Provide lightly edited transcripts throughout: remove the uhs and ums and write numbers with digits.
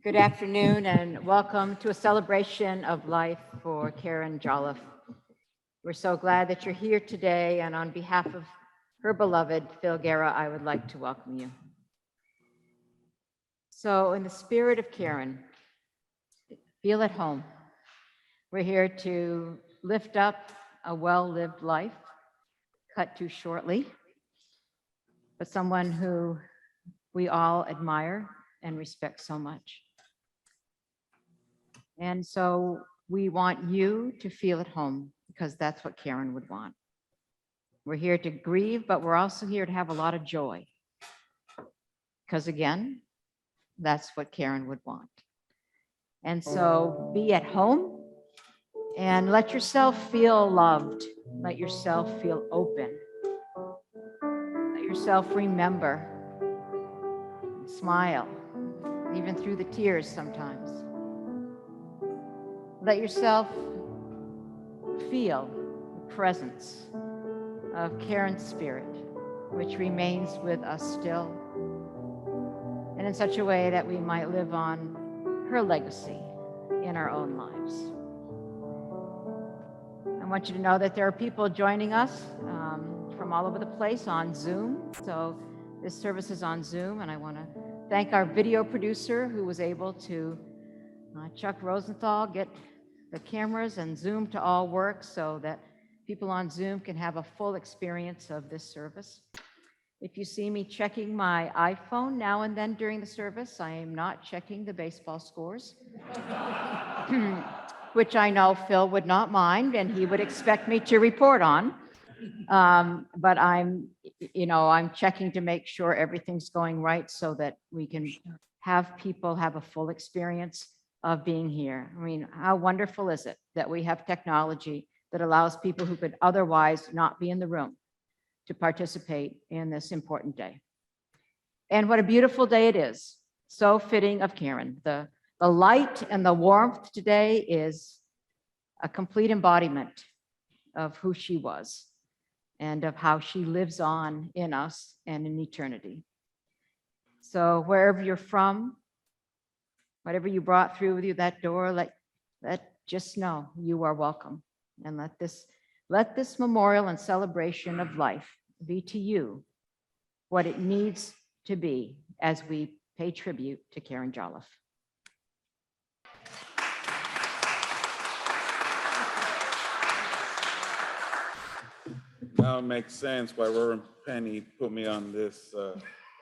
Good afternoon and welcome to a celebration of life for Karen Jolliffe. We're so glad that you're here today, and on behalf of her beloved Phil Guerra, I would like to welcome you. So in the spirit of Karen, feel at home. We're here to lift up a well-lived life, cut too shortly, but someone who we all admire and respect so much. And so we want you to feel at home because that's what Karen would want. We're here to grieve, but we're also here to have a lot of joy. Because again, that's what Karen would want. And so be at home and let yourself feel loved. Let yourself feel open. Let yourself remember. Smile, even through the tears sometimes. Let yourself feel the presence of Karen's spirit, which remains with us still, and in such a way that we might live on her legacy in our own lives. I want you to know that there are people joining us from all over the place on Zoom. So this service is on Zoom, and I want to thank our video producer who was able to, Chuck Rosenthal, get the cameras and Zoom to all work so that people on Zoom can have a full experience of this service. If you see me checking my iPhone now and then during the service, I am not checking the baseball scores, which I know Phil would not mind and he would expect me to report on. But I'm checking to make sure everything's going right so that we can have people have a full experience of being here. I mean, how wonderful is it that we have technology that allows people who could otherwise not be in the room to participate in this important day. And what a beautiful day it is. So fitting of Karen. The light and the warmth today is a complete embodiment of who she was and of how she lives on in us and in eternity. So wherever you're from, whatever you brought through with you that door, let just know you are welcome. And let this memorial and celebration of life be to you what it needs to be as we pay tribute to Karen Jolliffe. Now it makes sense why Reverend Penny put me on this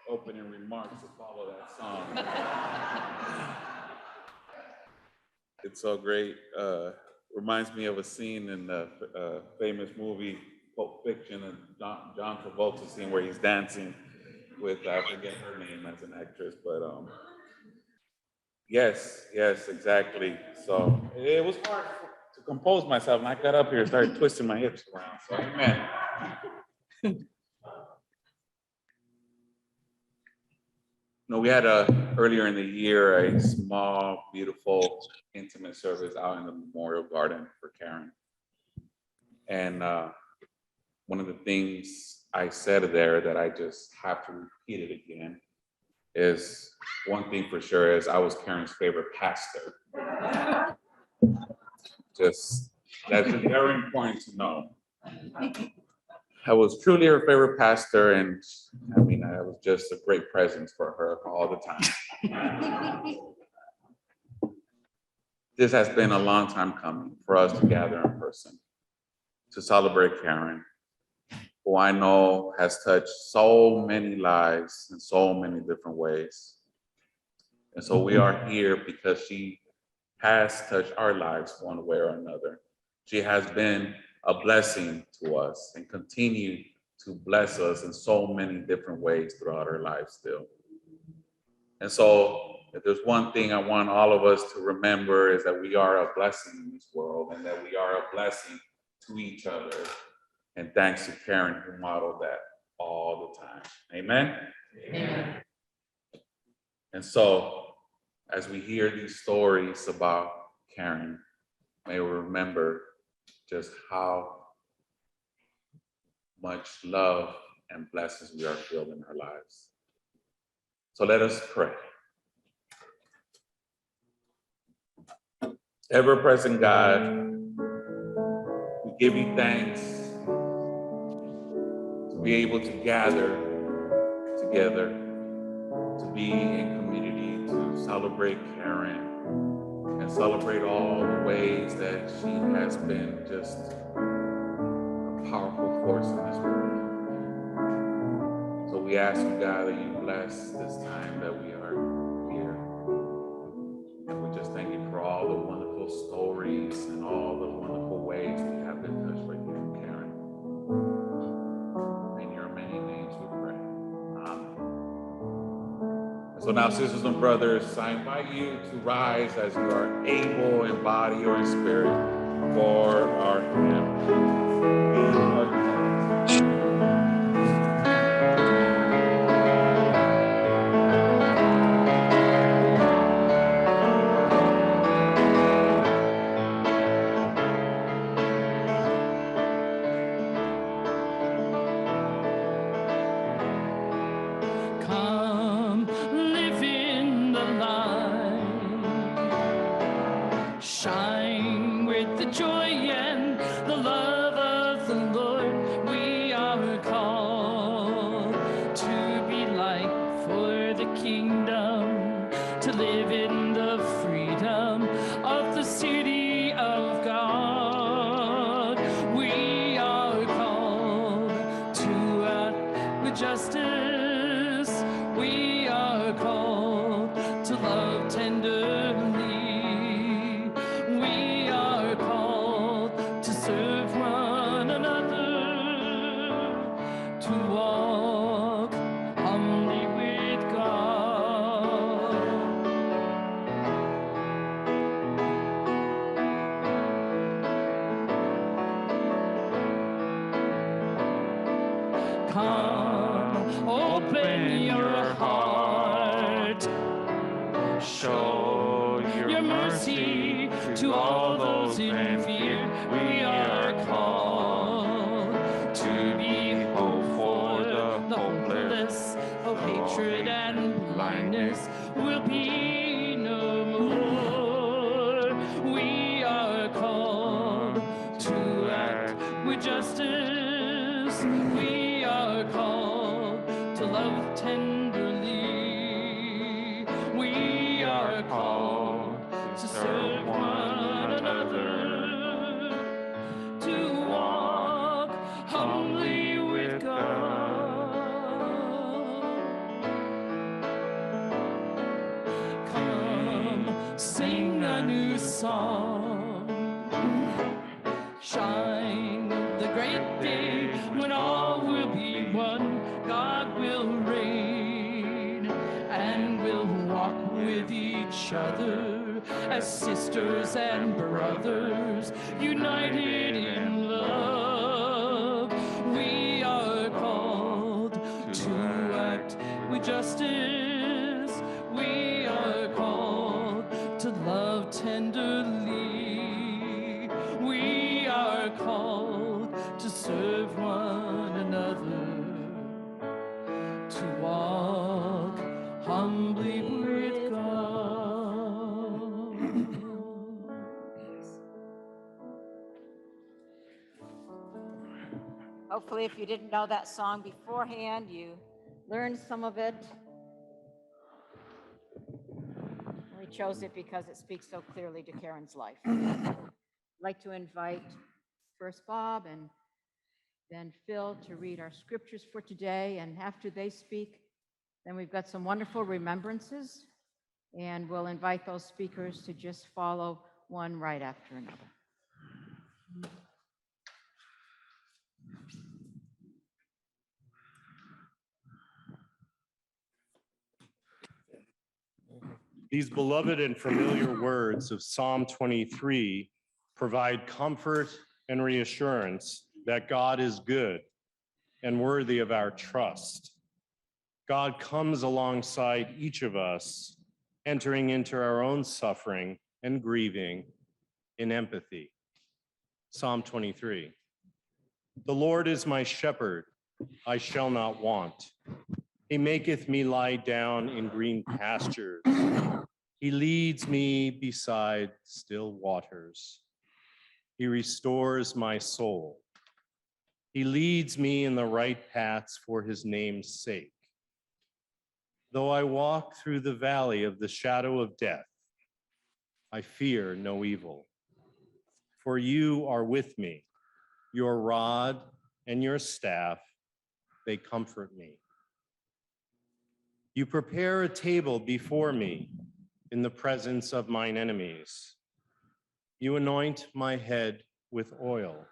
opening remarks to follow that song. It's so great. Reminds me of a scene in the famous movie Pulp Fiction, and John Travolta scene where he's dancing with, I forget her name as an actress, but yes, exactly. So it was hard to compose myself, and I got up here and started twisting my hips around. So amen. We had earlier in the year a small, beautiful, intimate service out in the Memorial Garden for Karen. And one of the things I said there that I just have to repeat it again is, one thing for sure is I was Karen's favorite pastor. That's very important to know. I was truly her favorite pastor, and I mean, I was just a great presence for her all the time. This has been a long time coming for us to gather in person to celebrate Karen, who I know has touched so many lives in so many different ways. And so we are here because she has touched our lives one way or another. She has been a blessing to us and continue to bless us in so many different ways throughout her life still. And so if there's one thing I want all of us to remember is that we are a blessing in this world and that we are a blessing to each other. And thanks to Karen who modeled that all the time. Amen? Amen. And so as we hear these stories about Karen, may we remember just how much love and blessings we are filled in our lives. So let us pray. Ever-present God, we give you thanks to be able to gather together, to be in community, to celebrate Karen, and celebrate all the ways that she has been just a powerful force in this world. So we ask you, God, that you bless this time that we are here. And we just thank you for all the wonderful stories and all the wonderful ways we have been touched by you, Karen. In your many names we pray. Amen. And so now, sisters and brothers, I invite you to rise as you are able in body or in spirit for our hymn. Come, live in the light. Shine with the joy and the love of the Lord. We are called to be light for the kingdom, to live in the freedom of the city of God. We are called to act with justice. We are called to love tenderly. We are called to serve one another, to walk humbly with God. Come, open your heart. Show your mercy to all those in fear. We are called to be hope for the hopeless. Oh, hatred and blindness will be no more. We are called to act with justice. We are called to love tenderly. We are called to serve one another, to walk humbly with God. Come, sing a new song. Shine the great day when all will be one. God will reign and we'll walk with each other as sisters and brothers, united in love. We are called to act with justice. We are called to love tenderly. We are called to serve one another, to walk humbly with God. Hopefully, if you didn't know that song beforehand, you learned some of it. We chose it because it speaks so clearly to Karen's life. I'd like to invite first Bob and then Phil to read our scriptures for today. And after they speak, then we've got some wonderful remembrances, and we'll invite those speakers to just follow one right after another. These beloved and familiar words of Psalm 23 provide comfort and reassurance that God is good and worthy of our trust. God comes alongside each of us, entering into our own suffering and grieving in empathy. Psalm 23. The Lord is my shepherd. I shall not want. He maketh me lie down in green pastures. He leads me beside still waters. He restores my soul. He leads me in the right paths for his name's sake. Though I walk through the valley of the shadow of death, I fear no evil. For you are with me. Your rod and your staff, they comfort me. You prepare a table before me in the presence of mine enemies. You anoint my head with oil.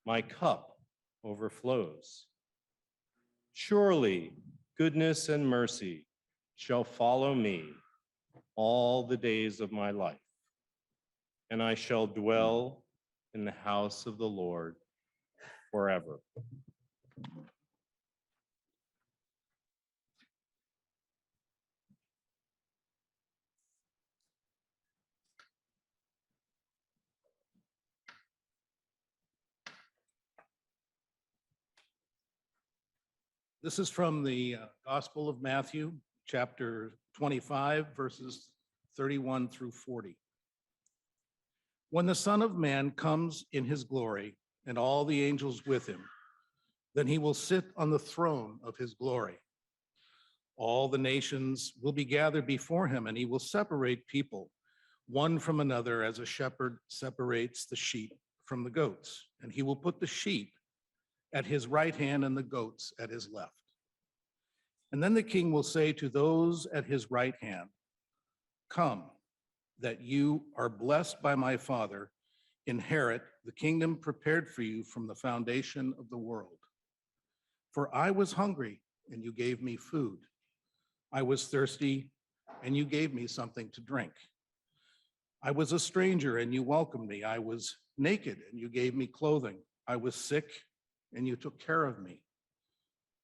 My cup overflows. Surely goodness and mercy shall follow me all the days of my life, and I shall dwell in the house of the Lord forever. This is from the Gospel of Matthew, chapter 25, verses 31 through 40. When the Son of Man comes in his glory and all the angels with him, then he will sit on the throne of his glory. All the nations will be gathered before him, and he will separate people one from another as a shepherd separates the sheep from the goats. And he will put the sheep at his right hand and the goats at his left. And then the king will say to those at his right hand, "Come, that you are blessed by my Father, inherit the kingdom prepared for you from the foundation of the world. For I was hungry, and you gave me food. I was thirsty, and you gave me something to drink. I was a stranger, and you welcomed me. I was naked, and you gave me clothing. I was sick, and you took care of me.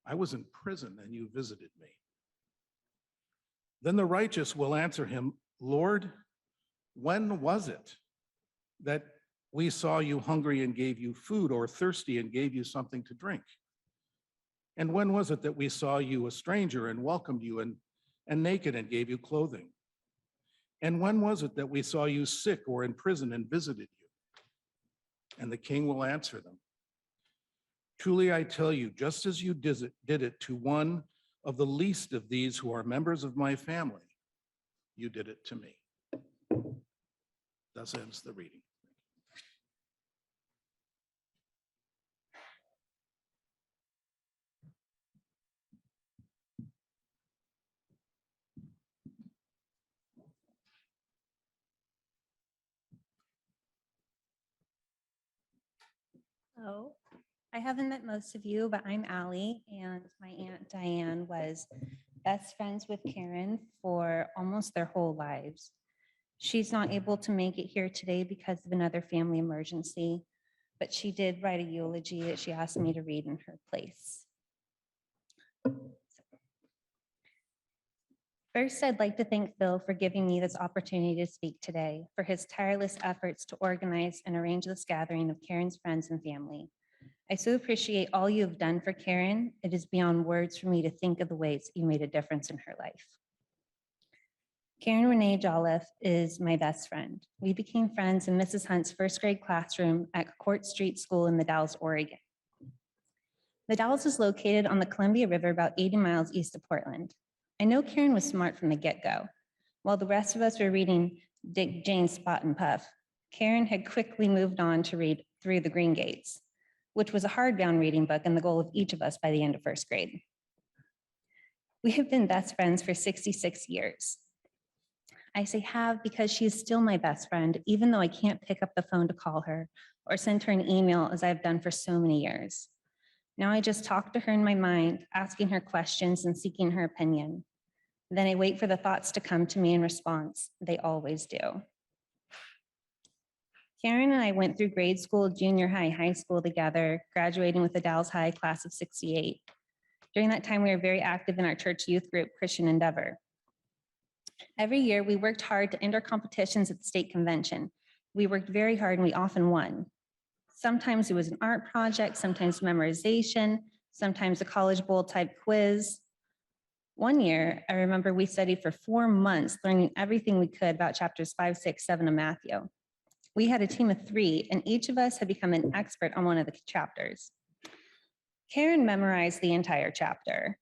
I was in prison, and you visited me." Then the righteous will answer him, "Lord, when was it that we saw you hungry and gave you food, or thirsty and gave you something to drink? And when was it that we saw you a stranger and welcomed you, and naked and gave you clothing? And when was it that we saw you sick or in prison and visited you?" And the king will answer them, "Truly I tell you, just as you did it to one of the least of these who are members of my family, you did it to me." Thus ends the reading. Hello, I haven't met most of you, but I'm Allie, and my Aunt Diane was best friends with Karen for almost their whole lives. She's not able to make it here today because of another family emergency, but she did write a eulogy that she asked me to read in her place. First, I'd like to thank Phil for giving me this opportunity to speak today, for his tireless efforts to organize and arrange this gathering of Karen's friends and family. I so appreciate all you have done for Karen. It is beyond words for me to think of the ways you made a difference in her life. Karen Renee Jolliffe is my best friend. We became friends in Mrs. Hunt's first grade classroom at Court Street School in The Dalles, Oregon. The Dalles is located on the Columbia River about 80 miles east of Portland. I know Karen was smart from the get-go. While the rest of us were reading Dick Jane's Spot and Puff, Karen had quickly moved on to read Through the Green Gates, which was a hardbound reading book and the goal of each of us by the end of first grade. We have been best friends for 66 years. I say have because she is still my best friend, even though I can't pick up the phone to call her or send her an email as I've done for so many years. Now I just talk to her in my mind, asking her questions and seeking her opinion. Then I wait for the thoughts to come to me in response. They always do. Karen and I went through grade school, junior high, high school together, graduating with the Dalles High class of 68. During that time, we were very active in our church youth group, Christian Endeavor. Every year, we worked hard to end our competitions at the state convention. We worked very hard and we often won. Sometimes it was an art project, sometimes memorization, sometimes a College Bowl type quiz. One year, I remember we studied for 4 months, learning everything we could about chapters 5, 6, 7 of Matthew. We had a team of 3, and each of us had become an expert on one of the chapters. Karen memorized the entire chapter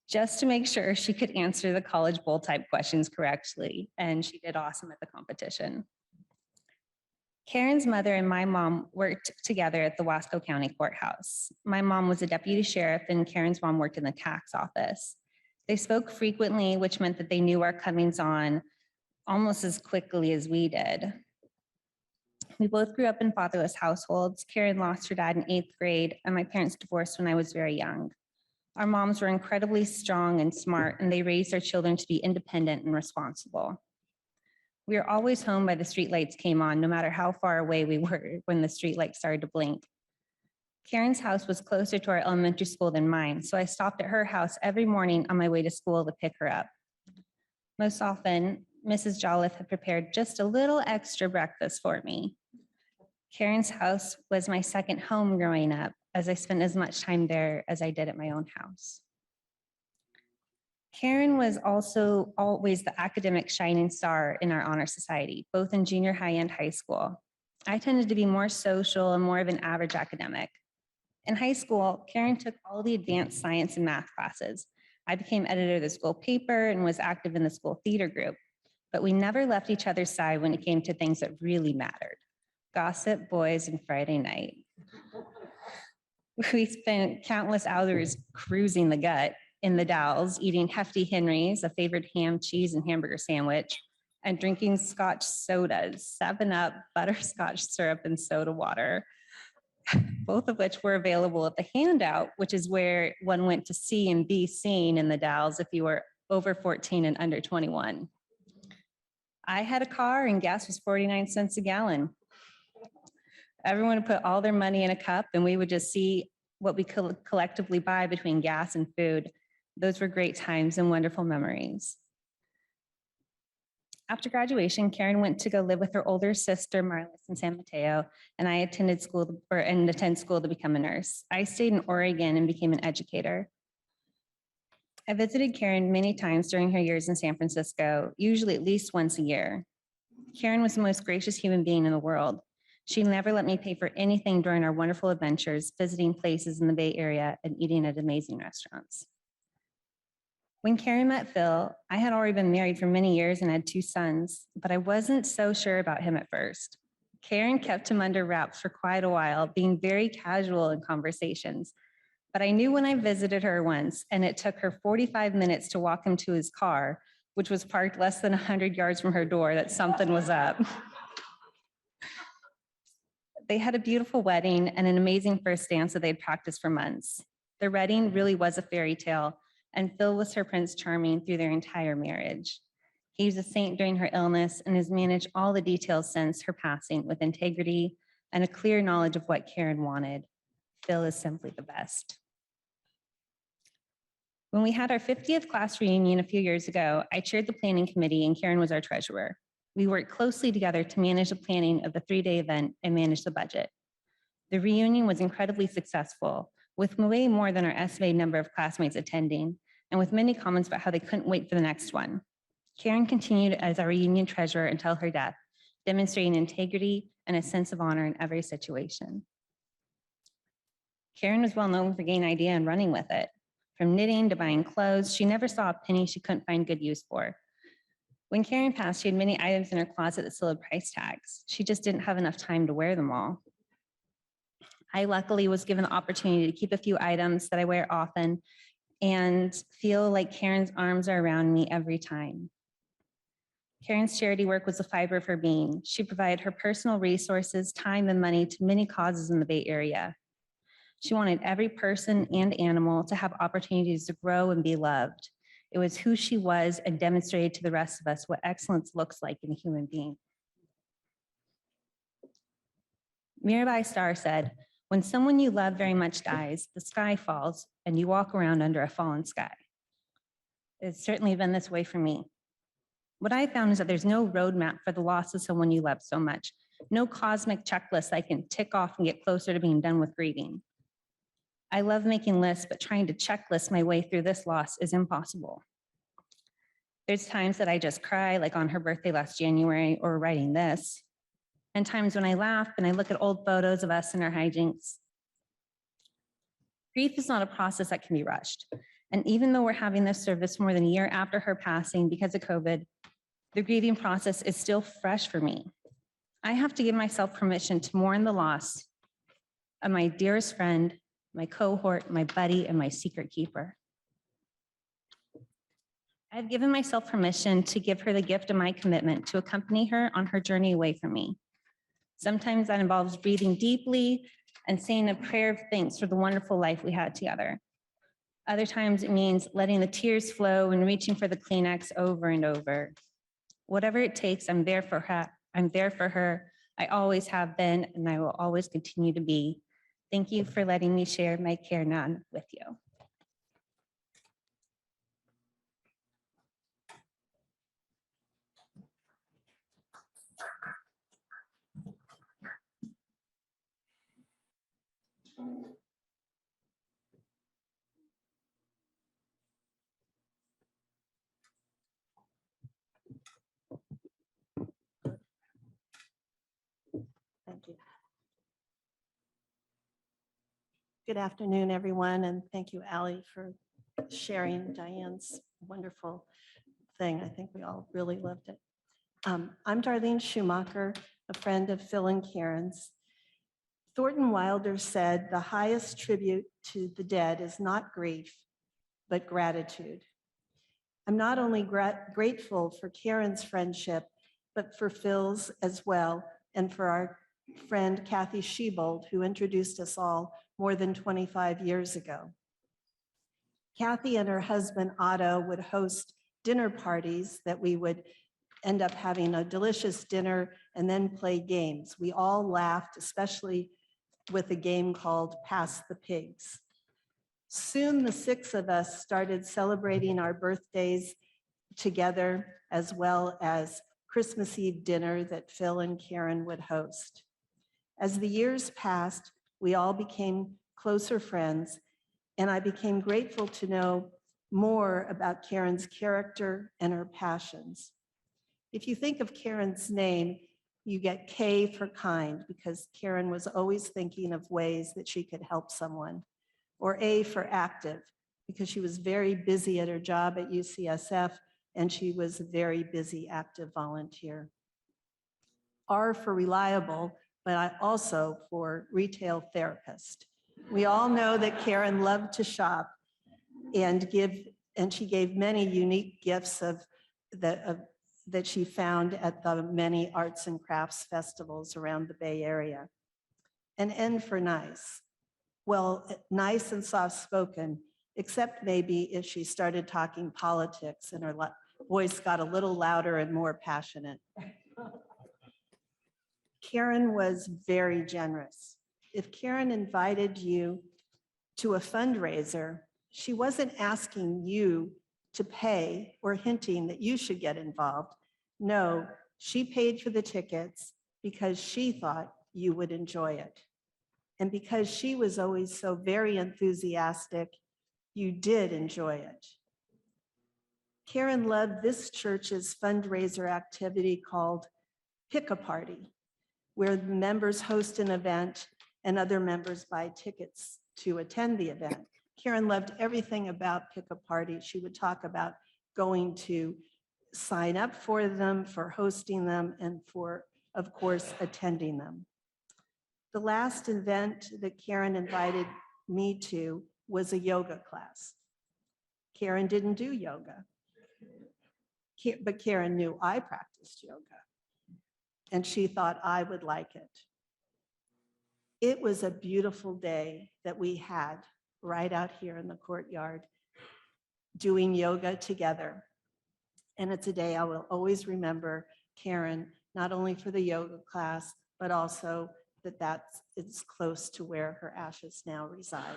just to make sure she could answer the College Bowl type questions correctly, and she did awesome at the competition. Karen's mother and my mom worked together at the Wasco County Courthouse. My mom was a deputy sheriff, and Karen's mom worked in the tax office. They spoke frequently, which meant that they knew our comings on almost as quickly as we did. We both grew up in fatherless households. Karen lost her dad in 8th grade, and my parents divorced when I was very young. Our moms were incredibly strong and smart, and they raised their children to be independent and responsible. We were always home by the streetlights came on, no matter how far away we were when the streetlights started to blink. Karen's house was closer to our elementary school than mine, so I stopped at her house every morning on my way to school to pick her up. Most often, Mrs. Jolliffe had prepared just a little extra breakfast for me. Karen's house was my second home growing up, as I spent as much time there as I did at my own house. Karen was also always the academic shining star in our honor society, both in junior high and high school. I tended to be more social and more of an average academic. In high school, Karen took all the advanced science and math classes. I became editor of the school paper and was active in the school theater group, but we never left each other's side when it came to things that really mattered: gossip, boys, and Friday night. We spent countless hours cruising the gut in the Dalles, eating hefty Henry's, a favorite ham, cheese, and hamburger sandwich, and drinking Scotch sodas, 7-Up, butterscotch syrup, and soda water, both of which were available at the handout, which is where one went to see and be seen in the Dalles if you were over 14 and under 21. I had a car and gas was 49 cents a gallon. Everyone would put all their money in a cup and we would just see what we could collectively buy between gas and food. Those were great times and wonderful memories. After graduation, Karen went to go live with her older sister, Marlis, in San Mateo, and I attended school attend school to become a nurse. I stayed in Oregon and became an educator. I visited Karen many times during her years in San Francisco, usually at least once a year. Karen was the most gracious human being in the world. She never let me pay for anything during our wonderful adventures, visiting places in the Bay Area and eating at amazing restaurants. When Karen met Phil, I had already been married for many years and had 2 sons, but I wasn't so sure about him at first. Karen kept him under wraps for quite a while, being very casual in conversations. But I knew when I visited her once, and it took her 45 minutes to walk him to his car, which was parked less than 100 yards from her door, that something was up. They had a beautiful wedding and an amazing first dance that they'd practiced for months. Their wedding really was a fairy tale, and Phil was her Prince Charming through their entire marriage. He was a saint during her illness and has managed all the details since her passing with integrity and a clear knowledge of what Karen wanted. Phil is simply the best. When we had our 50th class reunion a few years ago, I chaired the planning committee and Karen was our treasurer. We worked closely together to manage the planning of the 3-day event and manage the budget. The reunion was incredibly successful, with way more than our estimated number of classmates attending, and with many comments about how they couldn't wait for the next one. Karen continued as our reunion treasurer until her death, demonstrating integrity and a sense of honor in every situation. Karen was well known for getting an idea and running with it. From knitting to buying clothes, she never saw a penny she couldn't find good use for. When Karen passed, she had many items in her closet that still had price tags. She just didn't have enough time to wear them all. I luckily was given the opportunity to keep a few items that I wear often and feel like Karen's arms are around me every time. Karen's charity work was the fiber of her being. She provided her personal resources, time, and money to many causes in the Bay Area. She wanted every person and animal to have opportunities to grow and be loved. It was who she was and demonstrated to the rest of us what excellence looks like in a human being. Mirabai Starr said, "When someone you love very much dies, the sky falls and you walk around under a fallen sky." It's certainly been this way for me. What I found is that there's no roadmap for the loss of someone you love so much, no cosmic checklist I can tick off and get closer to being done with grieving. I love making lists, but trying to checklist my way through this loss is impossible. There's times that I just cry, like on her birthday last January, or writing this, and times when I laugh and I look at old photos of us and our hijinks. Grief is not a process that can be rushed. And even though we're having this service more than a year after her passing because of COVID, the grieving process is still fresh for me. I have to give myself permission to mourn the loss of my dearest friend, my cohort, my buddy, and my secret keeper. I've given myself permission to give her the gift of my commitment to accompany her on her journey away from me. Sometimes that involves breathing deeply and saying a prayer of thanks for the wonderful life we had together. Other times it means letting the tears flow and reaching for the Kleenex over and over. Whatever it takes, I'm there for her. I'm there for her. I always have been, and I will always continue to be. Thank you for letting me share my care none with you. Thank you. Good afternoon, everyone, and thank you, Ally, for sharing Diane's wonderful thing. I think we all really loved it. I'm Darlene Schumacher, a friend of Phil and Karen's. Thornton Wilder said, "The highest tribute to the dead is not grief, but gratitude." I'm not only grateful for Karen's friendship, but for Phil's as well, and for our friend Kathy Shebold, who introduced us all more than 25 years ago. Kathy and her husband Otto would host dinner parties that we would end up having a delicious dinner and then play games. We all laughed, especially with a game called Pass the Pigs. Soon the six of us started celebrating our birthdays together, as well as Christmas Eve dinner that Phil and Karen would host. As the years passed, we all became closer friends, and I became grateful to know more about Karen's character and her passions. If you think of Karen's name, you get K for kind, because Karen was always thinking of ways that she could help someone, or A for active, because she was very busy at her job at UCSF, and she was a very busy active volunteer. R for reliable, but also for retail therapist. We all know that Karen loved to shop and she gave many unique gifts that she found at the many arts and crafts festivals around the Bay Area. And N for nice. Well, nice and soft-spoken, except maybe if she started talking politics and her voice got a little louder and more passionate. Karen was very generous. If Karen invited you to a fundraiser, she wasn't asking you to pay or hinting that you should get involved. No, she paid for the tickets because she thought you would enjoy it. And because she was always so very enthusiastic, you did enjoy it. Karen loved this church's fundraiser activity called Pick a Party, where members host an event and other members buy tickets to attend the event. Karen loved everything about Pick a Party. She would talk about going to sign up for them, for hosting them, and for, of course, attending them. The last event that Karen invited me to was a yoga class. Karen didn't do yoga, but Karen knew I practiced yoga, and she thought I would like it. It was a beautiful day that we had right out here in the courtyard doing yoga together. And it's a day I will always remember Karen, not only for the yoga class, but also that it's close to where her ashes now reside.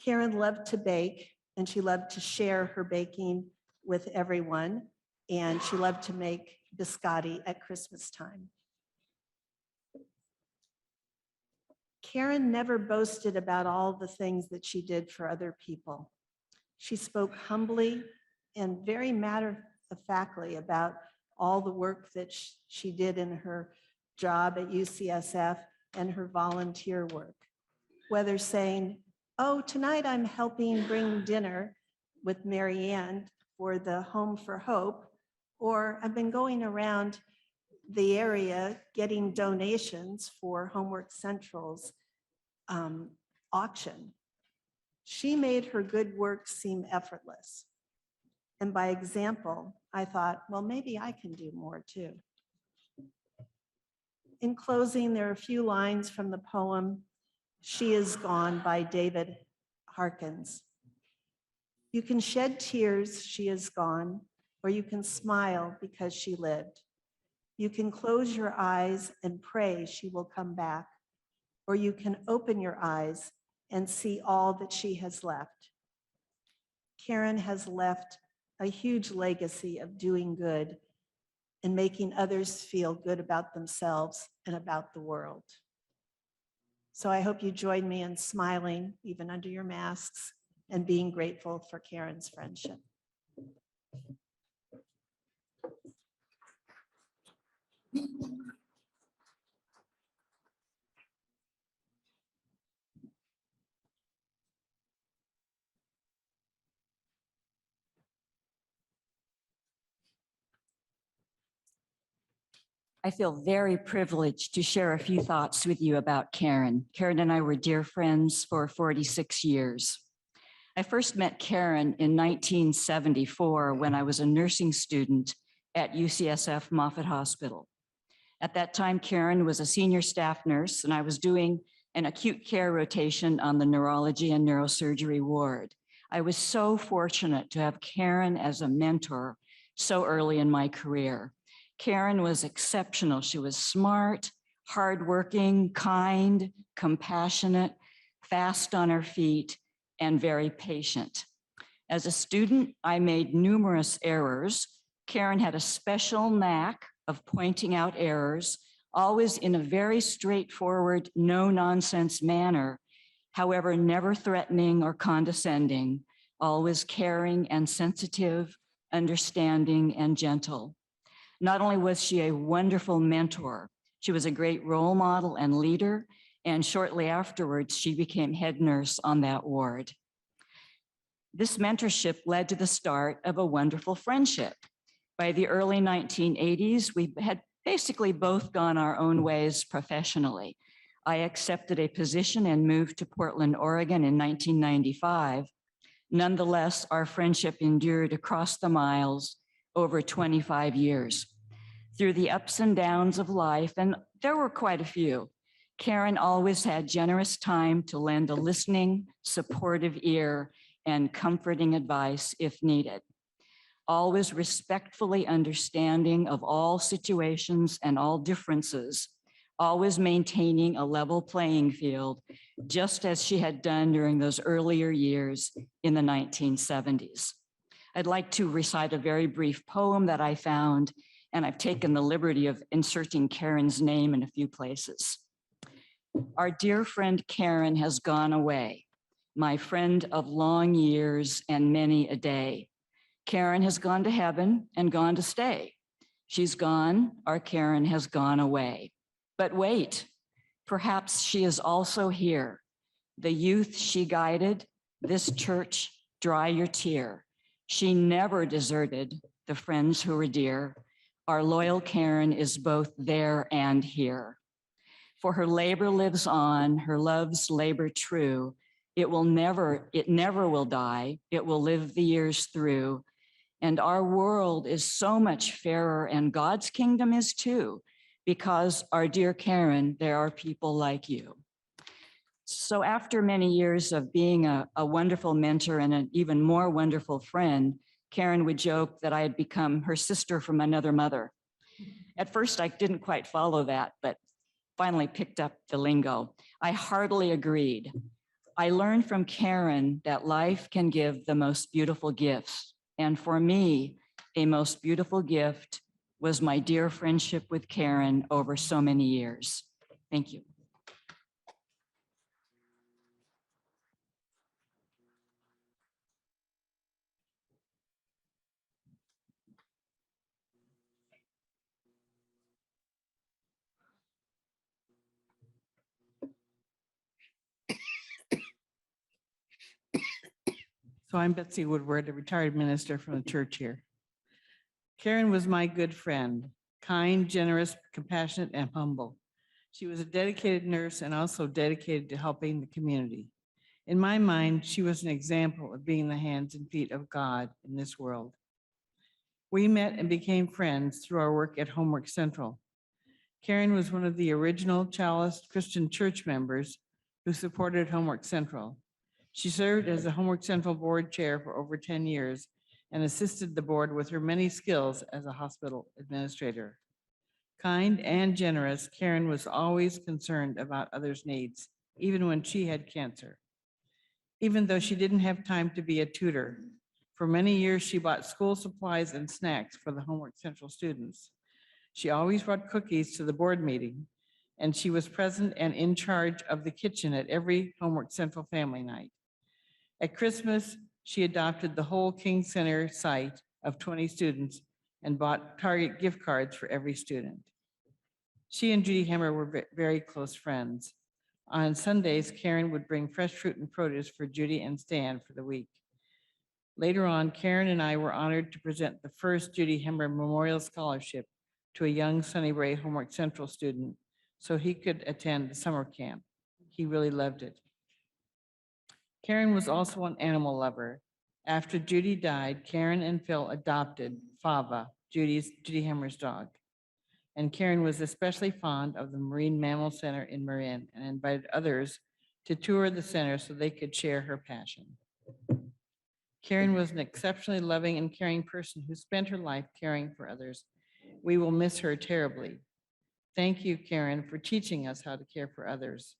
Karen loved to bake, and she loved to share her baking with everyone, and she loved to make biscotti at Christmas time. Karen never boasted about all the things that she did for other people. She spoke humbly and very matter-of-factly about all the work that she did in her job at UCSF and her volunteer work. Whether saying, oh, tonight I'm helping bring dinner with Mary Ann for the Home for Hope, or I've been going around the area getting donations for Homework Central's auction. She made her good work seem effortless. And by example, I thought, well, maybe I can do more too. In closing, there are a few lines from the poem, She Is Gone by David Harkins. You can shed tears, she is gone, or you can smile because she lived. You can close your eyes and pray she will come back, or you can open your eyes and see all that she has left. Karen has left a huge legacy of doing good and making others feel good about themselves and about the world. So I hope you join me in smiling, even under your masks, and being grateful for Karen's friendship. I feel very privileged to share a few thoughts with you about Karen. Karen and I were dear friends for 46 years. I first met Karen in 1974 when I was a nursing student at UCSF Moffitt Hospital. At that time, Karen was a senior staff nurse and I was doing an acute care rotation on the neurology and neurosurgery ward. I was so fortunate to have Karen as a mentor so early in my career. Karen was exceptional. She was smart, hardworking, kind, compassionate, fast on her feet, and very patient. As a student, I made numerous errors. Karen had a special knack of pointing out errors, always in a very straightforward, no-nonsense manner, however, never threatening or condescending, always caring and sensitive, understanding and gentle. Not only was she a wonderful mentor, she was a great role model and leader, and shortly afterwards, she became head nurse on that ward. This mentorship led to the start of a wonderful friendship. By the early 1980s, we had basically both gone our own ways professionally. I accepted a position and moved to Portland, Oregon in 1995. Nonetheless, our friendship endured across the miles over 25 years. Through the ups and downs of life, and there were quite a few, Karen always had generous time to lend a listening, supportive ear and comforting advice if needed. Always respectfully understanding of all situations and all differences, always maintaining a level playing field, just as she had done during those earlier years in the 1970s. I'd like to recite a very brief poem that I found, and I've taken the liberty of inserting Karen's name in a few places. Our dear friend Karen has gone away, my friend of long years and many a day. Karen has gone to heaven and gone to stay. She's gone, our Karen has gone away. But wait, perhaps she is also here. The youth she guided, this church, dry your tear. She never deserted the friends who were dear. Our loyal Karen is both there and here. For her labor lives on, her love's labor true. It never will die. It will live the years through. And our world is so much fairer, and God's kingdom is too, because our dear Karen, there are people like you. So after many years of being a wonderful mentor and an even more wonderful friend, Karen would joke that I had become her sister from another mother. At first, I didn't quite follow that, but finally picked up the lingo. I heartily agreed. I learned from Karen that life can give the most beautiful gifts. And for me, a most beautiful gift was my dear friendship with Karen over so many years. Thank you. So I'm Betsy Woodward, a retired minister from the church here. Karen was my good friend, kind, generous, compassionate, and humble. She was a dedicated nurse and also dedicated to helping the community. In my mind, she was an example of being the hands and feet of God in this world. We met and became friends through our work at Homework Central. Karen was one of the original Challis Christian Church members who supported Homework Central. She served as the Homework Central board chair for over 10 years and assisted the board with her many skills as a hospital administrator. Kind and generous, Karen was always concerned about others' needs, even when she had cancer. Even though she didn't have time to be a tutor, for many years she bought school supplies and snacks for the Homework Central students. She always brought cookies to the board meeting, and she was present and in charge of the kitchen at every Homework Central family night. At Christmas, she adopted the whole King Center site of 20 students and bought Target gift cards for every student. She and Judy Hemmer were very close friends. On Sundays, Karen would bring fresh fruit and produce for Judy and Stan for the week. Later on, Karen and I were honored to present the first Judy Hemmer Memorial Scholarship to a young Sunnybrae Homework Central student so he could attend the summer camp. He really loved it. Karen was also an animal lover. After Judy died, Karen and Phil adopted Fava, Judy Hemmer's dog. And Karen was especially fond of the Marine Mammal Center in Marin and invited others to tour the center so they could share her passion. Karen was an exceptionally loving and caring person who spent her life caring for others. We will miss her terribly. Thank you, Karen, for teaching us how to care for others.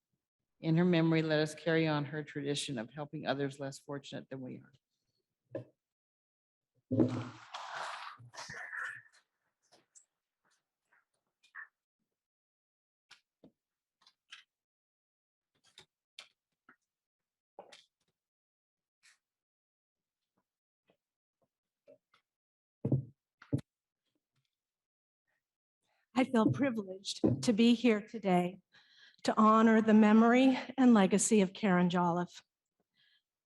In her memory, let us carry on her tradition of helping others less fortunate than we are. I feel privileged to be here today to honor the memory and legacy of Karen Jolliffe.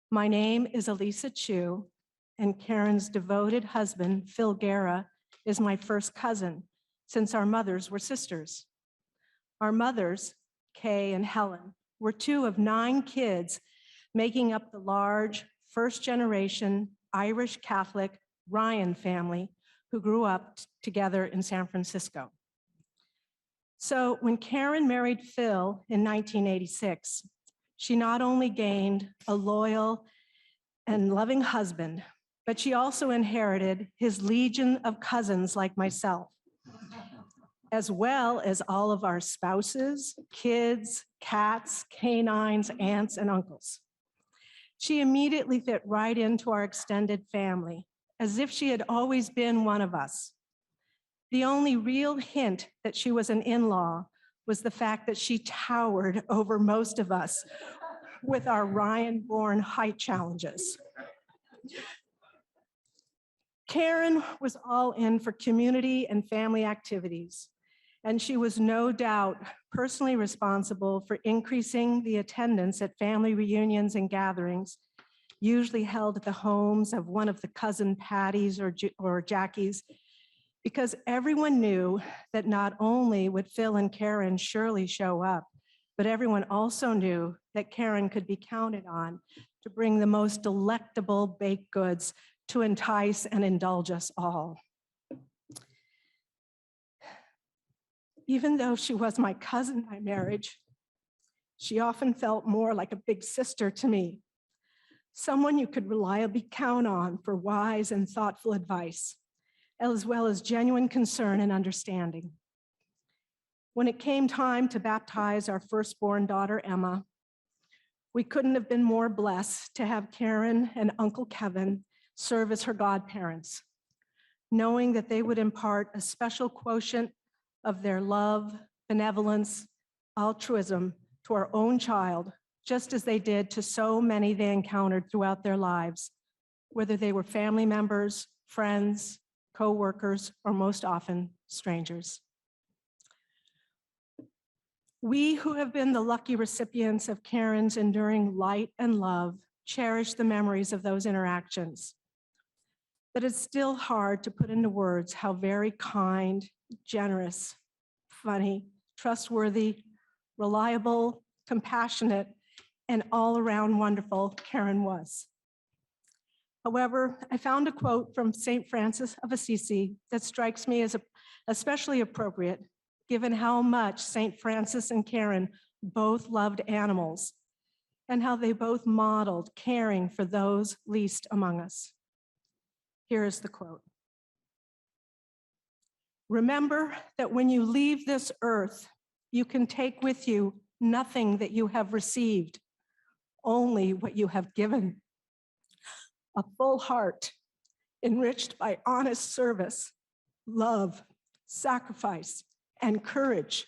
My name is Elisa Chu, and Karen's devoted husband, Phil Guerra, is my first cousin since our mothers were sisters. Our mothers, Kay and Helen, were two of 9 kids making up the large first-generation Irish Catholic Ryan family who grew up together in San Francisco. So when Karen married Phil in 1986, she not only gained a loyal and loving husband, but she also inherited his legion of cousins like myself, as well as all of our spouses, kids, cats, canines, aunts, and uncles. She immediately fit right into our extended family, as if she had always been one of us. The only real hint that she was an in-law was the fact that she towered over most of us with our Ryan-born height challenges. Karen was all in for community and family activities, and she was no doubt personally responsible for increasing the attendance at family reunions and gatherings, usually held at the homes of one of the cousin Patties or Jackies, because everyone knew that not only would Phil and Karen surely show up, but everyone also knew that Karen could be counted on to bring the most delectable baked goods to entice and indulge us all. Even though she was my cousin by marriage, she often felt more like a big sister to me, someone you could reliably count on for wise and thoughtful advice, as well as genuine concern and understanding. When it came time to baptize our firstborn daughter, Emma, we couldn't have been more blessed to have Karen and Uncle Kevin serve as her godparents, knowing that they would impart a special quotient of their love, benevolence, altruism to our own child, just as they did to so many they encountered throughout their lives, whether they were family members, friends, co-workers, or most often strangers. We who have been the lucky recipients of Karen's enduring light and love cherish the memories of those interactions. But it's still hard to put into words how very kind, generous, funny, trustworthy, reliable, compassionate, and all around wonderful Karen was. However, I found a quote from St. Francis of Assisi that strikes me as especially appropriate, given how much St. Francis and Karen both loved animals and how they both modeled caring for those least among us. Here is the quote. Remember that when you leave this earth, you can take with you nothing that you have received, only what you have given. A full heart, enriched by honest service, love, sacrifice, and courage.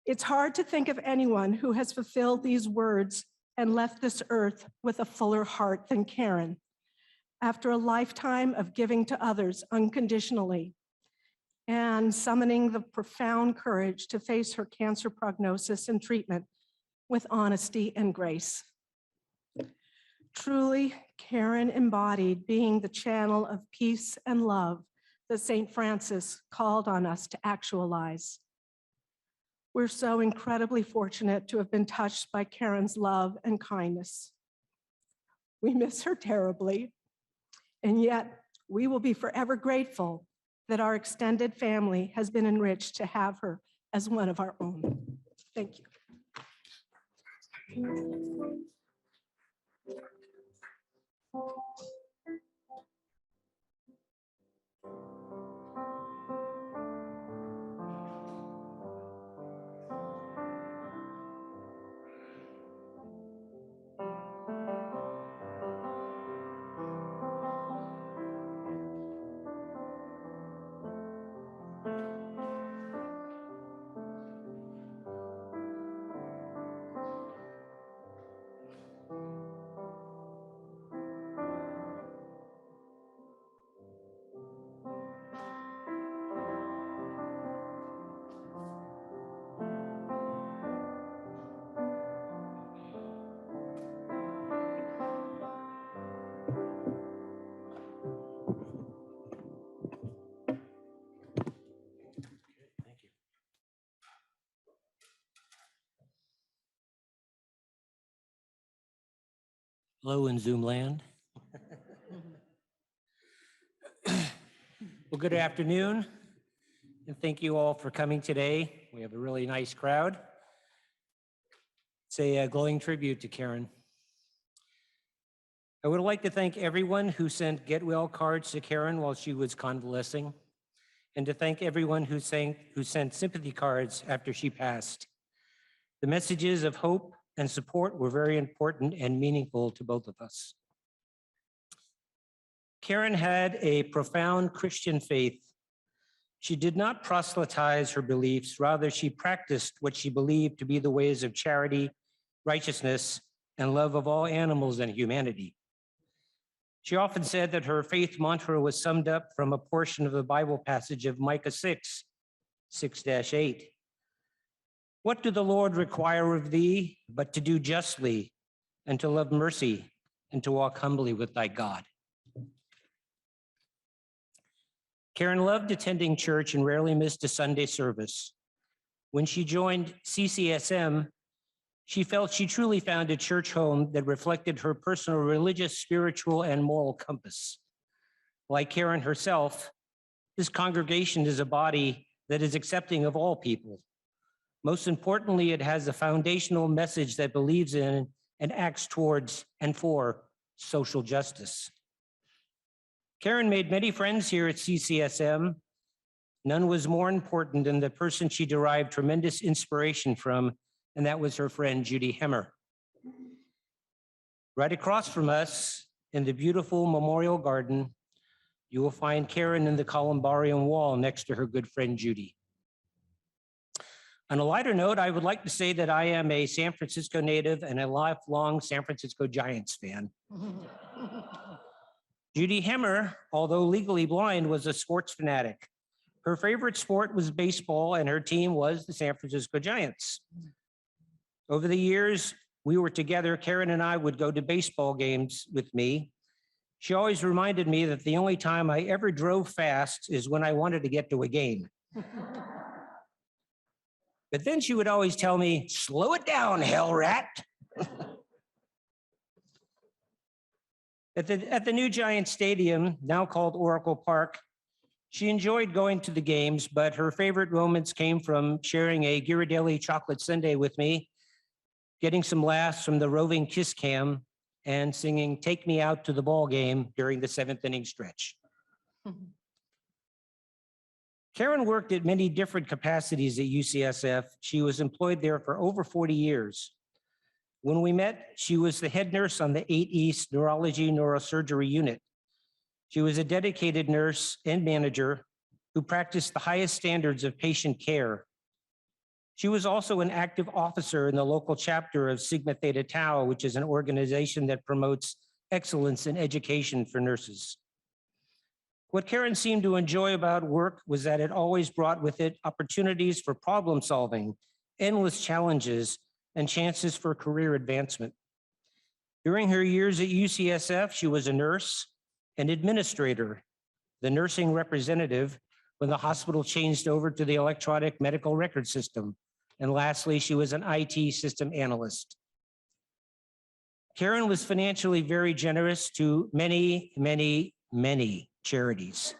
It's hard to think of anyone who has fulfilled these words and left this earth with a fuller heart than Karen, after a lifetime of giving to others unconditionally and summoning the profound courage to face her cancer prognosis and treatment with honesty and grace. Truly, Karen embodied being the channel of peace and love that St. Francis called on us to actualize. We're so incredibly fortunate to have been touched by Karen's love and kindness. We miss her terribly, and yet we will be forever grateful that our extended family has been enriched to have her as one of our own. Thank you. Hello in Zoom land. Well, good afternoon, and thank you all for coming today. We have a really nice crowd. It's a glowing tribute to Karen. I would like to thank everyone who sent get well cards to Karen while she was convalescing, and to thank everyone who sent sympathy cards after she passed. The messages of hope and support were very important and meaningful to both of us. Karen had a profound Christian faith. She did not proselytize her beliefs, rather she practiced what she believed to be the ways of charity, righteousness, and love of all animals and humanity. She often said that her faith mantra was summed up from a portion of the Bible passage of Micah 6:8. What do the Lord require of thee but to do justly and to love mercy and to walk humbly with thy God? Karen loved attending church and rarely missed a Sunday service. When she joined CCSM, she felt she truly found a church home that reflected her personal religious, spiritual, and moral compass. Like Karen herself, this congregation is a body that is accepting of all people. Most importantly, it has a foundational message that believes in and acts towards and for social justice. Karen made many friends here at CCSM. None was more important than the person she derived tremendous inspiration from, and that was her friend Judy Hemmer. Right across from us in the beautiful Memorial Garden, you will find Karen in the columbarium wall next to her good friend Judy. On a lighter note, I would like to say that I am a San Francisco native and a lifelong San Francisco Giants fan. Judy Hemmer, although legally blind, was a sports fanatic. Her favorite sport was baseball, and her team was the San Francisco Giants. Over the years, we were together, Karen and I would go to baseball games with me. She always reminded me that the only time I ever drove fast is when I wanted to get to a game. But then she would always tell me, slow it down, hell rat. At the new Giant Stadium, now called Oracle Park, she enjoyed going to the games, but her favorite moments came from sharing a Ghirardelli chocolate sundae with me, getting some laughs from the roving kiss cam, and singing Take Me Out to the Ball Game during the 7th inning stretch. Karen worked at many different capacities at UCSF. She was employed there for over 40 years. When we met, she was the head nurse on the 8 East Neurology Neurosurgery Unit. She was a dedicated nurse and manager who practiced the highest standards of patient care. She was also an active officer in the local chapter of Sigma Theta Tau, which is an organization that promotes excellence in education for nurses. What Karen seemed to enjoy about work was that it always brought with it opportunities for problem solving, endless challenges, and chances for career advancement. During her years at UCSF, she was a nurse, an administrator, the nursing representative when the hospital changed over to the electronic medical record system. And lastly, she was an IT system analyst. Karen was financially very generous to many, many, many charities.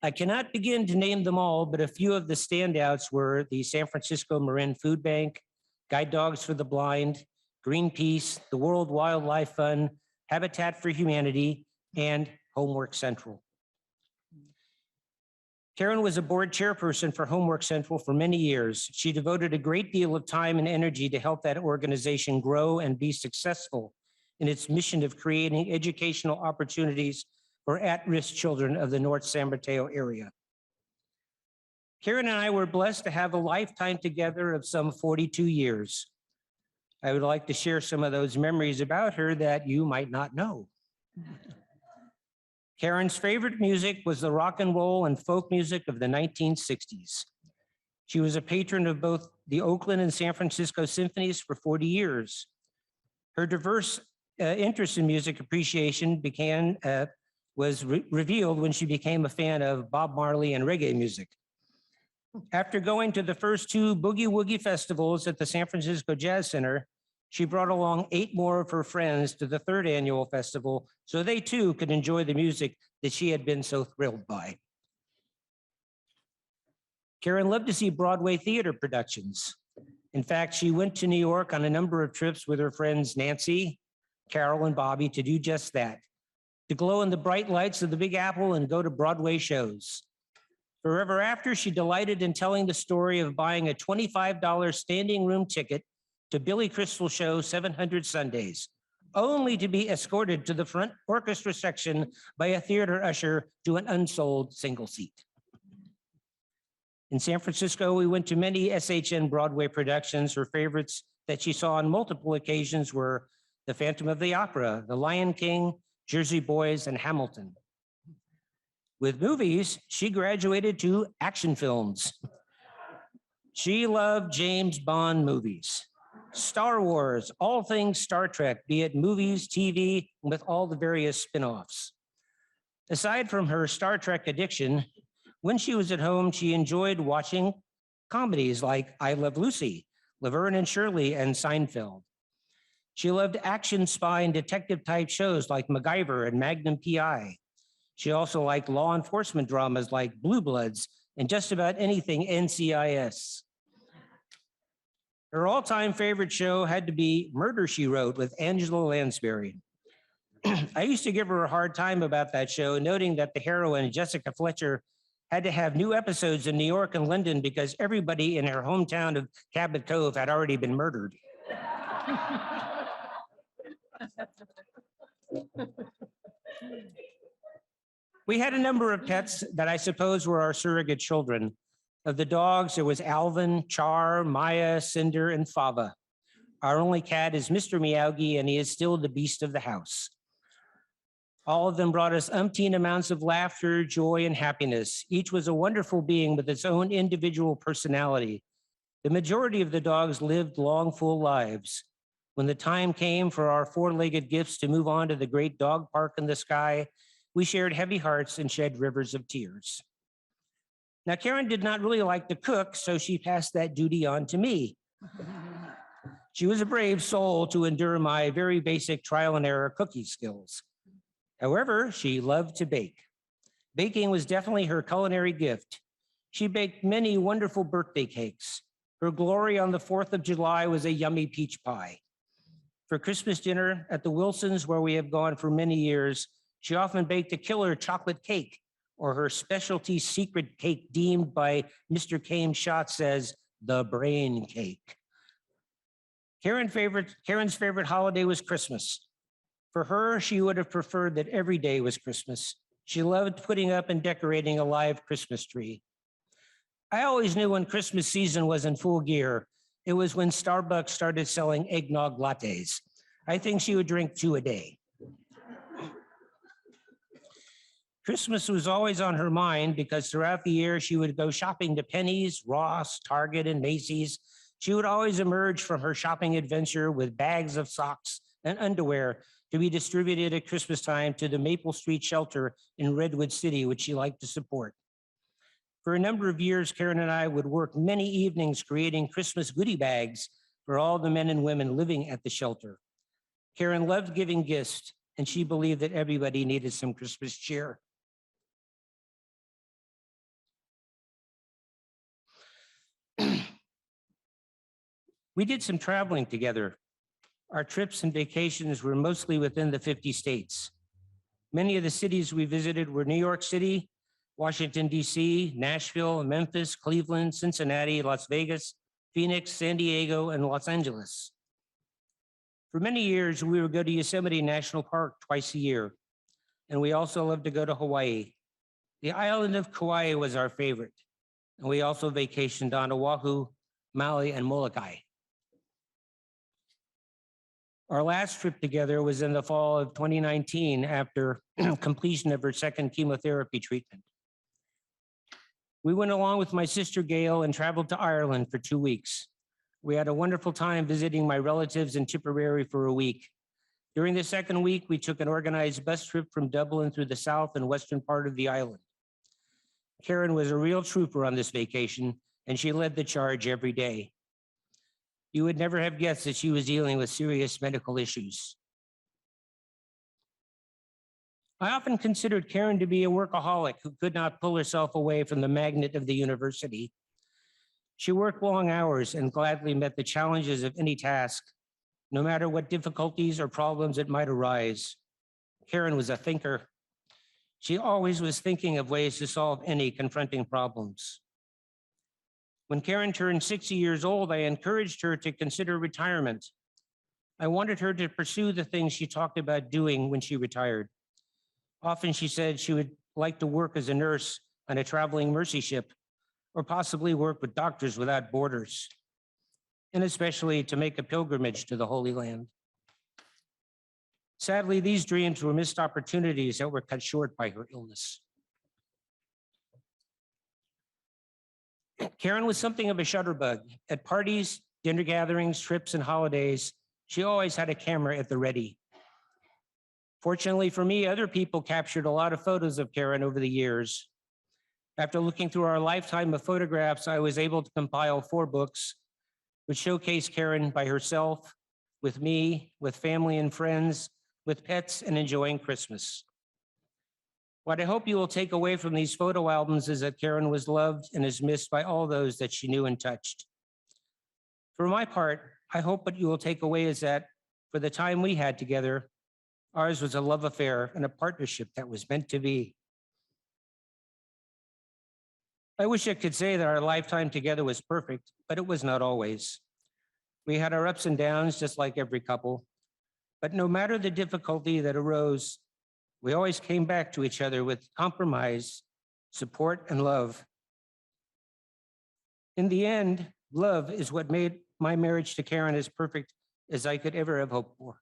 I cannot begin to name them all, but a few of the standouts were the San Francisco Marin Food Bank, Guide Dogs for the Blind, Greenpeace, the World Wildlife Fund, Habitat for Humanity, and Homework Central. Karen was a board chairperson for Homework Central for many years. She devoted a great deal of time and energy to help that organization grow and be successful in its mission of creating educational opportunities for at-risk children of the North San Mateo area. Karen and I were blessed to have a lifetime together of some 42 years. I would like to share some of those memories about her that you might not know. Karen's favorite music was the rock and roll and folk music of the 1960s. She was a patron of both the Oakland and San Francisco symphonies for 40 years. Her diverse interest in music appreciation was revealed when she became a fan of Bob Marley and reggae music. After going to the first 2 Boogie Woogie festivals at the San Francisco Jazz Center, she brought along 8 more of her friends to the 3rd annual festival so they too could enjoy the music that she had been so thrilled by. Karen loved to see Broadway theater productions. In fact, she went to New York on a number of trips with her friends Nancy, Carol, and Bobby to do just that, to glow in the bright lights of the Big Apple and go to Broadway shows. Forever after, she delighted in telling the story of buying a $25 standing room ticket to Billy Crystal's show 700 Sundays, only to be escorted to the front orchestra section by a theater usher to an unsold single seat. In San Francisco, we went to many SHN Broadway productions. Her favorites that she saw on multiple occasions were The Phantom of the Opera, The Lion King, Jersey Boys, and Hamilton. With movies, she graduated to action films. She loved James Bond movies, Star Wars, all things Star Trek, be it movies, TV, and with all the various spin-offs. Aside from her Star Trek addiction, when she was at home, she enjoyed watching comedies like I Love Lucy, Laverne and Shirley, and Seinfeld. She loved action, spy, and detective type shows like MacGyver and Magnum PI. She also liked law enforcement dramas like Blue Bloods and just about anything NCIS. Her all-time favorite show had to be Murder, She Wrote with Angela Lansbury. I used to give her a hard time about that show, noting that the heroine, Jessica Fletcher, had to have new episodes in New York and London because everybody in her hometown of Cabot Cove had already been murdered. We had a number of pets that I suppose were our surrogate children. Of the dogs, there was Alvin, Char, Maya, Cinder, and Fava. Our only cat is Mr. Miyagi, and he is still the beast of the house. All of them brought us umpteen amounts of laughter, joy, and happiness. Each was a wonderful being with its own individual personality. The majority of the dogs lived long, full lives. When the time came for our four-legged gifts to move on to the great dog park in the sky, we shared heavy hearts and shed rivers of tears. Now, Karen did not really like to cook, so she passed that duty on to me. She was a brave soul to endure my very basic trial and error cooking skills. However, she loved to bake. Baking was definitely her culinary gift. She baked many wonderful birthday cakes. Her glory on the 4th of July was a yummy peach pie. For Christmas dinner at the Wilsons, where we have gone for many years, she often baked a killer chocolate cake, or her specialty secret cake deemed by Mr. Kames Schatz as the brain cake. Karen's favorite holiday was Christmas. For her, she would have preferred that every day was Christmas. She loved putting up and decorating a live Christmas tree. I always knew when Christmas season was in full gear. It was when Starbucks started selling eggnog lattes. I think she would drink 2 a day. Christmas was always on her mind because throughout the year, she would go shopping to Penny's, Ross, Target, and Macy's. She would always emerge from her shopping adventure with bags of socks and underwear to be distributed at Christmas time to the Maple Street shelter in Redwood City, which she liked to support. For a number of years, Karen and I would work many evenings creating Christmas goodie bags for all the men and women living at the shelter. Karen loved giving gifts, and she believed that everybody needed some Christmas cheer. We did some traveling together. Our trips and vacations were mostly within the 50 states. Many of the cities we visited were New York City, Washington, D.C., Nashville, Memphis, Cleveland, Cincinnati, Las Vegas, Phoenix, San Diego, and Los Angeles. For many years, we would go to Yosemite National Park twice a year, and we also loved to go to Hawaii. The island of Kauai was our favorite, and we also vacationed on Oahu, Maui, and Molokai. Our last trip together was in the fall of 2019 after completion of her second chemotherapy treatment. We went along with my sister Gail and traveled to Ireland for 2 weeks. We had a wonderful time visiting my relatives in Tipperary for a week. During the second week, we took an organized bus trip from Dublin through the south and western part of the island. Karen was a real trooper on this vacation, and she led the charge every day. You would never have guessed that she was dealing with serious medical issues. I often considered Karen to be a workaholic who could not pull herself away from the magnet of the university. She worked long hours and gladly met the challenges of any task, no matter what difficulties or problems it might arise. Karen was a thinker. She always was thinking of ways to solve any confronting problems. When Karen turned 60 years old, I encouraged her to consider retirement. I wanted her to pursue the things she talked about doing when she retired. Often she said she would like to work as a nurse on a traveling mercy ship, or possibly work with Doctors Without Borders, and especially to make a pilgrimage to the Holy Land. Sadly, these dreams were missed opportunities that were cut short by her illness. Karen was something of a shutterbug. At parties, dinner gatherings, trips, and holidays, she always had a camera at the ready. Fortunately for me, other people captured a lot of photos of Karen over the years. After looking through our lifetime of photographs, I was able to compile 4 books, which showcase Karen by herself, with me, with family and friends, with pets, and enjoying Christmas. What I hope you will take away from these photo albums is that Karen was loved and is missed by all those that she knew and touched. For my part, I hope what you will take away is that for the time we had together, ours was a love affair and a partnership that was meant to be. I wish I could say that our lifetime together was perfect, but it was not always. We had our ups and downs, just like every couple. But no matter the difficulty that arose, we always came back to each other with compromise, support, and love. In the end, love is what made my marriage to Karen as perfect as I could ever have hoped for.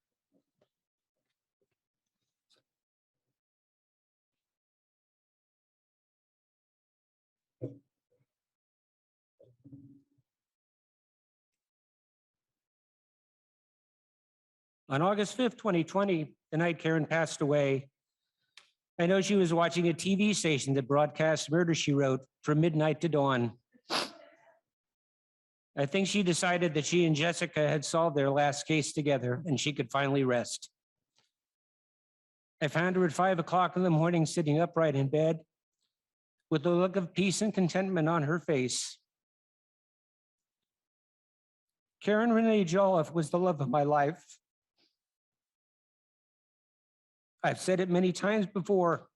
On August 5th, 2020, the night Karen passed away, I know she was watching a TV station that broadcasts Murder, She Wrote from midnight to dawn. I think she decided that she and Jessica had solved their last case together and she could finally rest. I found her at 5 o'clock in the morning, sitting upright in bed with a look of peace and contentment on her face. Karen Renee Jolliffe was the love of my life. I've said it many times before,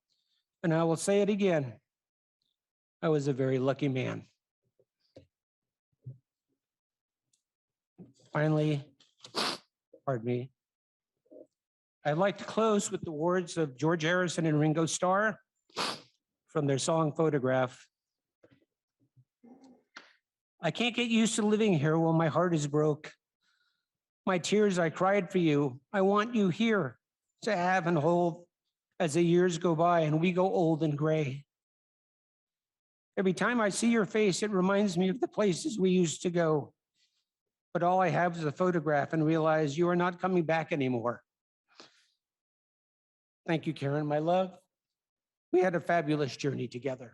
and I will say it again. I was a very lucky man. Finally, pardon me, I'd like to close with the words of George Harrison and Ringo Starr from their song Photograph. I can't get used to living here while my heart is broke. My tears I cried for you. I want you here to have and hold as the years go by and we go old and gray. Every time I see your face, it reminds me of the places we used to go. But all I have is a photograph and realize you are not coming back anymore. Thank you, Karen, my love. We had a fabulous journey together.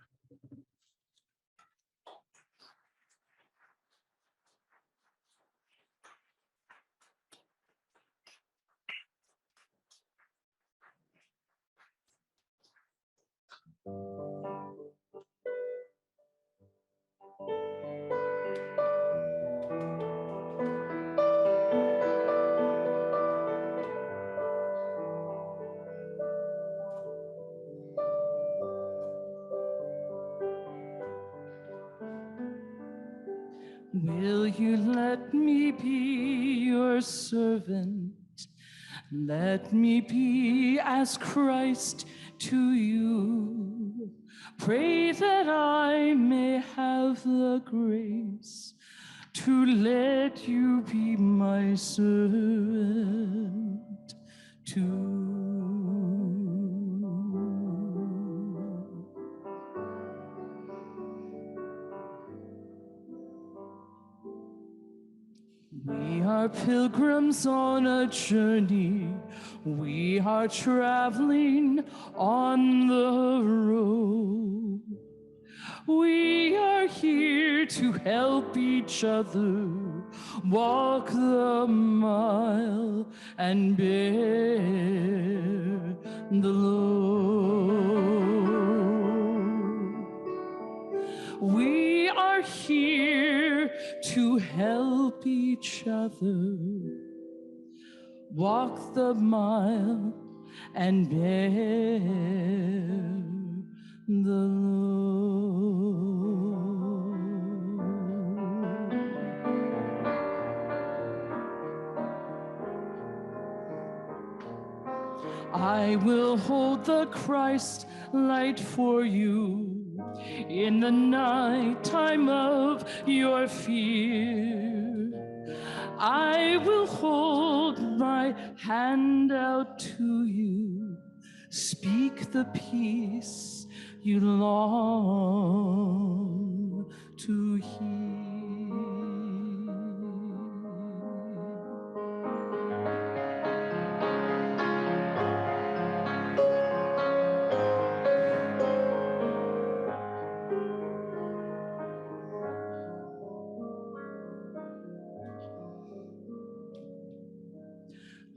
Will you let me be your servant? Let me be as Christ to you. Pray that I may have the grace to let you be my servant too. We are pilgrims on a journey. We are traveling on the road. We are here to help each other walk the mile and bear the load. We are here to help each other walk the mile and bear the load. I will hold the Christ light for you in the night time of your fear. I will hold my hand out to you, speak the peace you long to hear.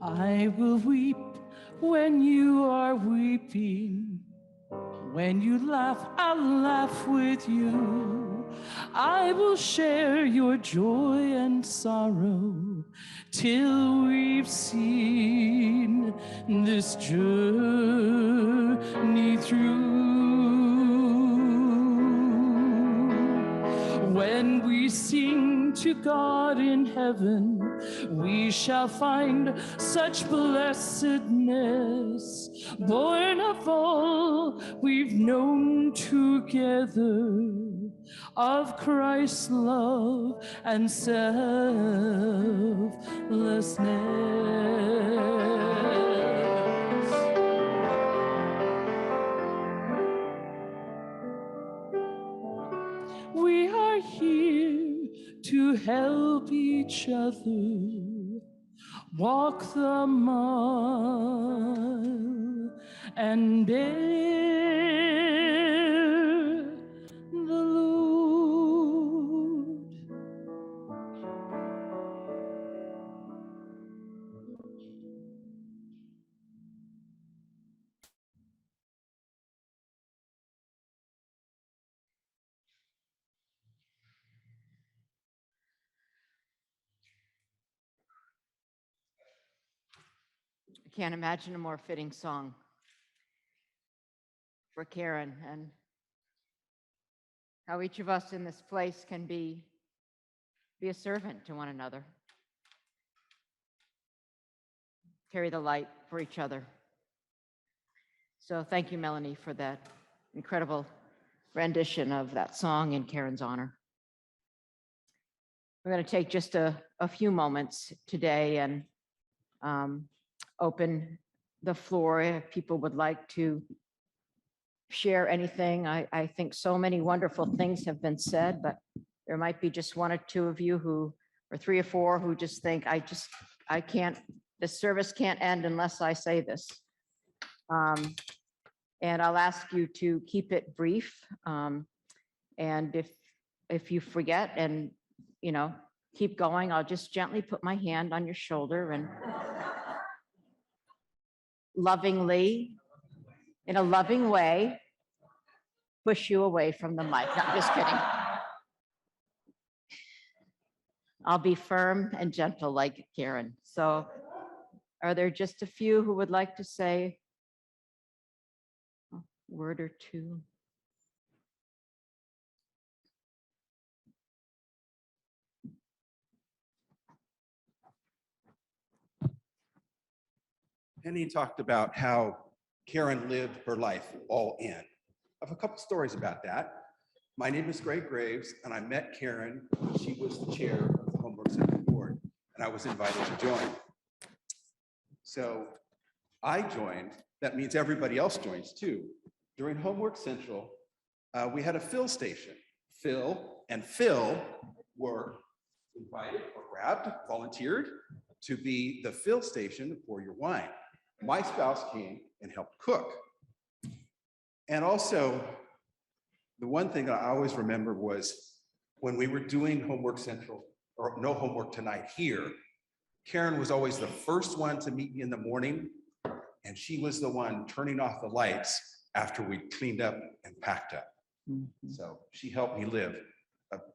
I will weep when you are weeping. When you laugh, I'll laugh with you. I will share your joy and sorrow till we've seen this journey through. When we sing to God in heaven, we shall find such blessedness, born of all we've known together, of Christ's love and selflessness. We are here to help each other walk the mile and bear the load. I can't imagine a more fitting song for Karen and how each of us in this place can be a servant to one another. Carry the light for each other. So thank you, Melanie, for that incredible rendition of that song in Karen's honor. We're going to take just a few moments today and open the floor if people would like to share anything. I think so many wonderful things have been said, but there might be just one or two of you who, or three or four who just think, I can't, this service can't end unless I say this. And I'll ask you to keep it brief. And if you forget and, keep going, I'll just gently put my hand on your shoulder and lovingly, in a loving way, push you away from the mic. No, I'm just kidding. I'll be firm and gentle like Karen. So are there just a few who would like to say a word or two? Penny talked about how Karen lived her life all in. I have a couple stories about that. My name is Greg Graves, and I met Karen when she was the chair of the Homework Center Board, and I was invited to join. So I joined. That means everybody else joins too. During Homework Central, we had a fill station. Phil and Phil were invited or grabbed, volunteered to be the fill station for your wine. My spouse came and helped cook. And also, the one thing that I always remember was when we were doing Homework Central, or No Homework Tonight here, Karen was always the first one to meet me in the morning, and she was the one turning off the lights after we cleaned up and packed up. Mm-hmm. So she helped me live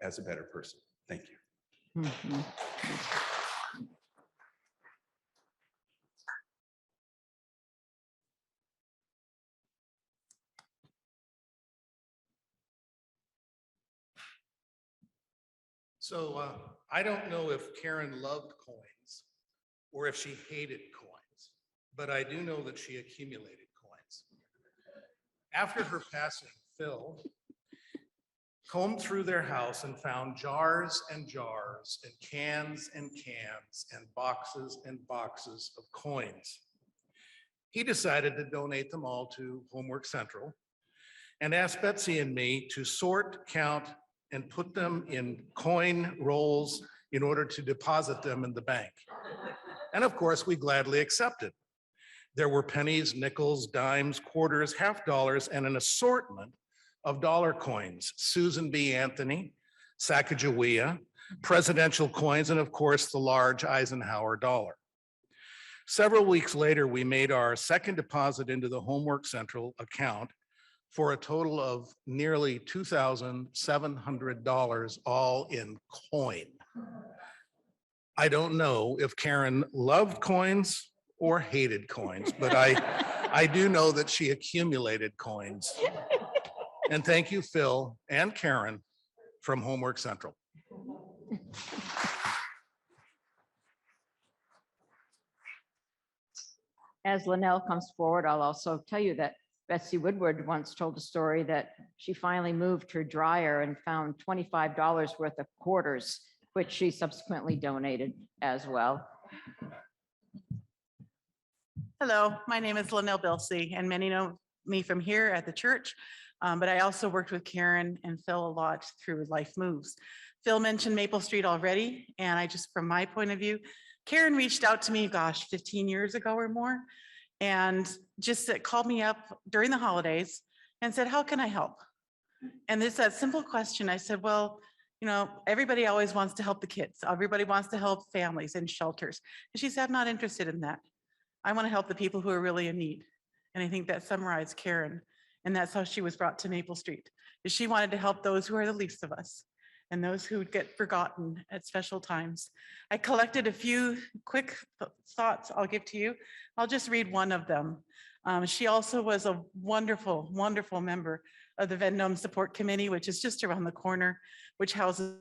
as a better person. Thank you. Mm-hmm. So I don't know if Karen loved coins or if she hated coins, but I do know that she accumulated coins. After her passing, Phil combed through their house and found jars and jars and cans and boxes and boxes of coins. He decided to donate them all to Homework Central and asked Betsy and me to sort, count, and put them in coin rolls in order to deposit them in the bank. And of course, we gladly accepted. There were pennies, nickels, dimes, quarters, half dollars, and an assortment of dollar coins, Susan B. Anthony, Sacagawea, presidential coins, and of course, the large Eisenhower dollar. Several weeks later, we made our second deposit into the Homework Central account for a total of nearly $2,700, all in coin. I don't know if Karen loved coins or hated coins, but I do know that she accumulated coins. And thank you, Phil and Karen from Homework Central. As Linnell comes forward, I'll also tell you that Betsy Woodward once told a story that she finally moved her dryer and found $25 worth of quarters, which she subsequently donated as well. Hello, my name is Linnell Bilsey, and many know me from here at the church, but I also worked with Karen and Phil a lot through Life Moves. Phil mentioned Maple Street already, and I just, from my point of view, Karen reached out to me, gosh, 15 years ago or more, and just called me up during the holidays and said, how can I help? And it's that simple question. I said, well, you know, everybody always wants to help the kids. Everybody wants to help families and shelters. And she said, I'm not interested in that. I want to help the people who are really in need. And I think that summarized Karen. And that's how she was brought to Maple Street, is she wanted to help those who are the least of us and those who get forgotten at special times. I collected a few quick thoughts I'll give to you. I'll just read one of them. She also was a wonderful, wonderful member of the Vendome Support Committee, which is just around the corner, which houses